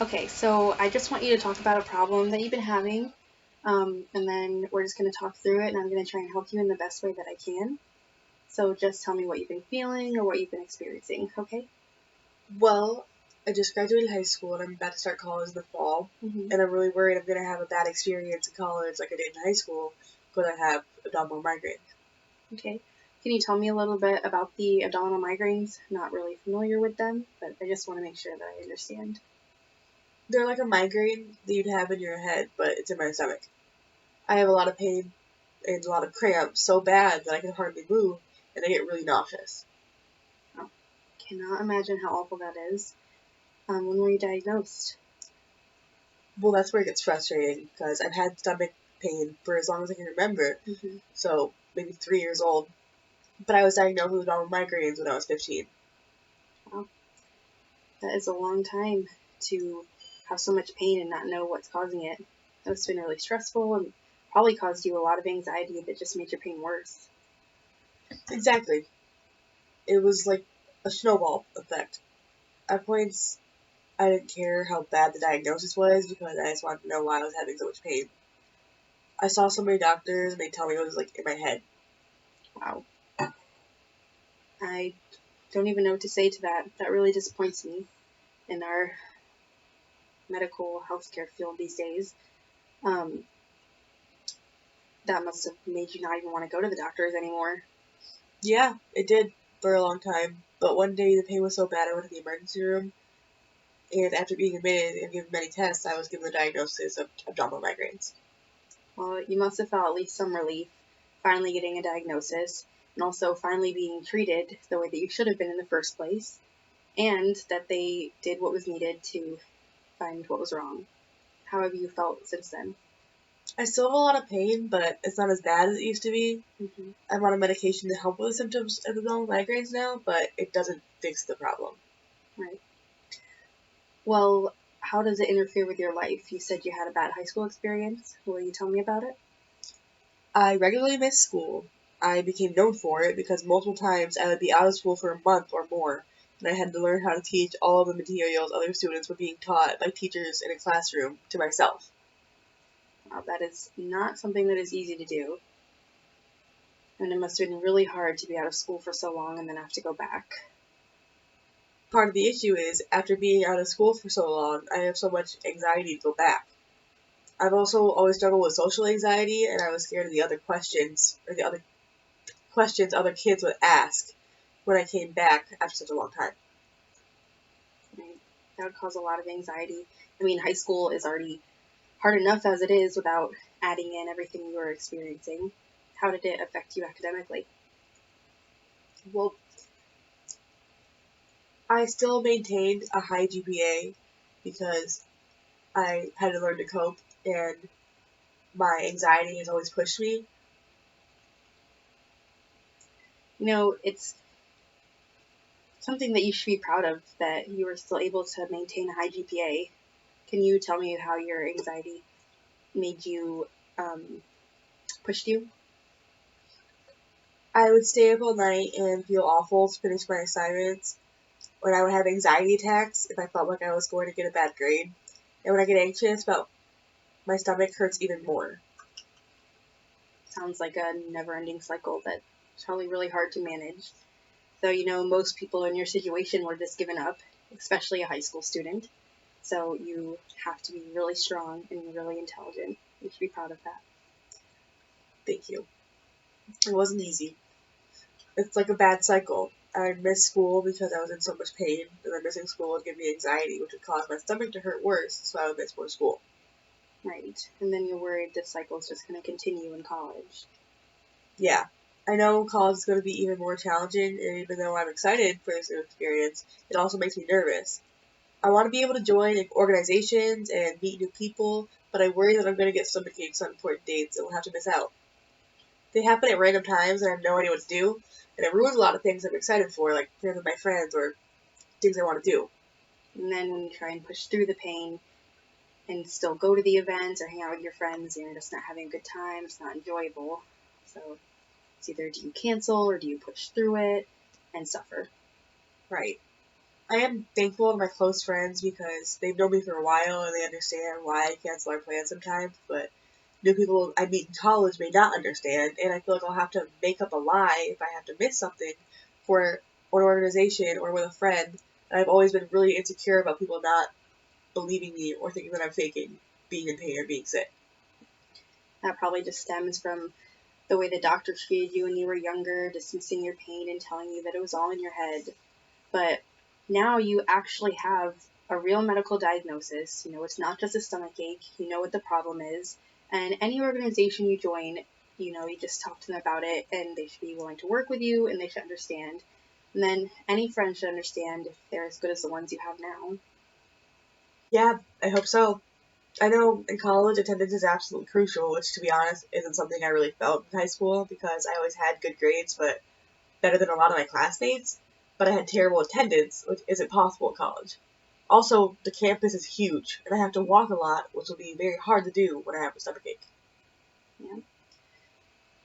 Okay, so I just want you to talk about a problem that you've been having, and then we're just going to talk through it, and I'm going to try and help you in the best way that I can. So just tell me what you've been feeling or what you've been experiencing, okay? Well, I just graduated high school and I'm about to start college in the fall, Mm-hmm. and I'm really worried I'm gonna have a bad experience in college like I did in high school because I have abdominal migraine. Okay. Can you tell me a little bit about the abdominal migraines? Not really familiar with them, but I just want to make sure that I understand. They're like a migraine that you'd have in your head, but it's in my stomach. I have a lot of pain and a lot of cramps, so bad that I can hardly move, and I get really nauseous. Oh, cannot imagine how awful that is. When were you diagnosed? Well, that's where it gets frustrating because I've had stomach pain for as long as I can remember, Mm-hmm. so maybe 3 years old. But I was diagnosed with abdominal migraines when I was 15. Wow, that is a long time to have so much pain and not know what's causing it. That must have been really stressful and probably caused you a lot of anxiety that just made your pain worse. Exactly. It was like a snowball effect. At points, I didn't care how bad the diagnosis was because I just wanted to know why I was having so much pain. I saw so many doctors and they tell me it was like in my head. Wow. I don't even know what to say to that. That really disappoints me in our medical healthcare field these days. Um, that must have made you not even want to go to the doctors anymore. Yeah, it did for a long time. But one day the pain was so bad I went to the emergency room, and after being admitted and given many tests, I was given the diagnosis of abdominal migraines. Well, you must have felt at least some relief finally getting a diagnosis and also finally being treated the way that you should have been in the first place, and that they did what was needed to find what was wrong. How have you felt since then? I still have a lot of pain, but it's not as bad as it used to be. Mm-hmm. I'm on a medication to help with the symptoms of abdominal migraines now, but it doesn't fix the problem. Right. Well, how does it interfere with your life? You said you had a bad high school experience. Will you tell me about it? I regularly missed school. I became known for it because multiple times I would be out of school for a month or more, and I had to learn how to teach all of the materials other students were being taught by teachers in a classroom to myself. That is not something that is easy to do, and it must have been really hard to be out of school for so long and then have to go back. Part of the issue is, after being out of school for so long, I have so much anxiety to go back. I've also always struggled with social anxiety, and I was scared of the other questions, or the other questions other kids would ask when I came back after such a long time. Right? That would cause a lot of anxiety. I mean, high school is already hard enough as it is without adding in everything you were experiencing. How did it affect you academically? Well, I still maintained a high GPA because I had to learn to cope, and my anxiety has always pushed me. It's something that you should be proud of that you were still able to maintain a high GPA. Can you tell me how your anxiety made you pushed you? I would stay up all night and feel awful to finish my assignments. When I would have anxiety attacks, if I felt like I was going to get a bad grade. And when I get anxious, about my stomach hurts even more. Sounds like a never-ending cycle that's probably really hard to manage. So, most people in your situation were just given up, especially a high school student. So you have to be really strong and really intelligent. You should be proud of that. Thank you. It wasn't easy. It's like a bad cycle. I would miss school because I was in so much pain, and then missing school would give me anxiety, which would cause my stomach to hurt worse, so I would miss more school. Right. And then you're worried this cycle is just going to continue in college. Yeah. I know college is going to be even more challenging, and even though I'm excited for this new experience, it also makes me nervous. I want to be able to join organizations and meet new people, but I worry that I'm going to get stomach aches on important dates and will have to miss out. They happen at random times and I have no idea what to do, and it ruins a lot of things I'm excited for, like playing with my friends or things I want to do. And then when you try and push through the pain and still go to the events or hang out with your friends, you're just not having a good time. It's not enjoyable. So it's either do you cancel or do you push through it and suffer. Right. I am thankful to my close friends because they've known me for a while and they understand why I cancel our plans sometimes, but new people I meet in college may not understand, and I feel like I'll have to make up a lie if I have to miss something for an organization or with a friend. And I've always been really insecure about people not believing me or thinking that I'm faking being in pain or being sick. That probably just stems from the way the doctor treated you when you were younger, dismissing your pain and telling you that it was all in your head. But now you actually have a real medical diagnosis. You know, it's not just a stomach ache. You know what the problem is. And any organization you join, you know, you just talk to them about it and they should be willing to work with you and they should understand. And then any friend should understand if they're as good as the ones you have now. Yeah, I hope so. I know in college attendance is absolutely crucial, which to be honest isn't something I really felt in high school because I always had good grades, but better than a lot of my classmates. But I had terrible attendance, which isn't possible in college. Also, the campus is huge, and I have to walk a lot, which will be very hard to do when I have a stomachache. Yeah.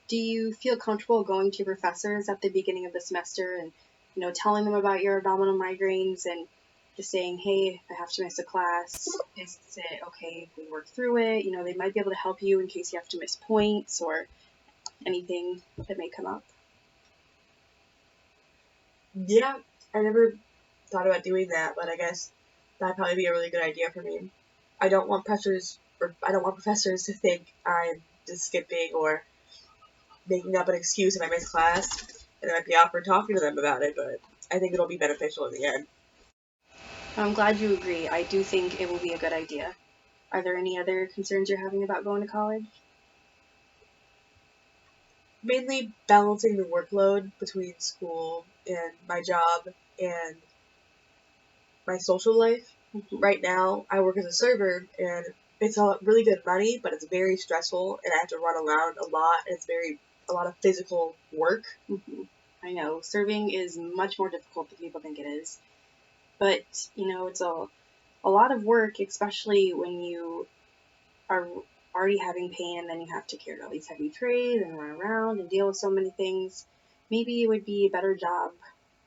Do you feel comfortable going to your professors at the beginning of the semester and, you know, telling them about your abdominal migraines and just saying, hey, if I have to miss a class, is it okay if we work through it? You know, they might be able to help you in case you have to miss points or anything that may come up. Yeah, I never thought about doing that, but I guess that'd probably be a really good idea for me. I don't want professors to think I'm just skipping or making up an excuse if I miss class, and it might be awkward talking to them about it, but I think it'll be beneficial in the end. I'm glad you agree. I do think it will be a good idea. Are there any other concerns you're having about going to college? Mainly balancing the workload between school and my job and my social life. Mm-hmm. Right now, I work as a server, and it's a really good money, but it's very stressful, and I have to run around a lot, and it's a lot of physical work. Mm-hmm. I know serving is much more difficult than people think it is, but you know it's a lot of work, especially when you are already having pain and then you have to carry all these heavy trays and run around and deal with so many things. Maybe it would be a better job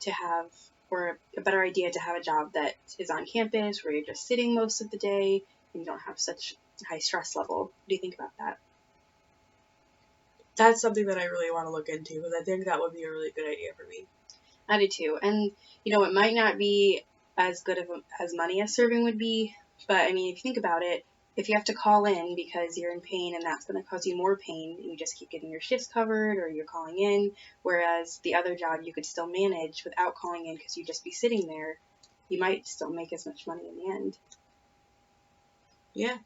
to have, or a better idea to have a job that is on campus where you're just sitting most of the day and you don't have such a high stress level. What do you think about that? That's something that I really want to look into, because I think that would be a really good idea for me. I do too. And, you know, it might not be as good of as money as serving would be, but I mean, if you think about it, if you have to call in because you're in pain and that's going to cause you more pain, you just keep getting your shifts covered or you're calling in, whereas the other job you could still manage without calling in because you'd just be sitting there, you might still make as much money in the end. Yeah,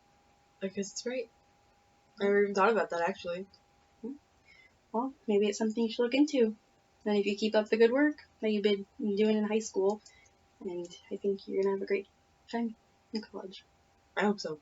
I guess it's right. I never even thought about that, actually. Well, maybe it's something you should look into. And if you keep up the good work that you've been doing in high school, and I think you're going to have a great time in college. I hope so.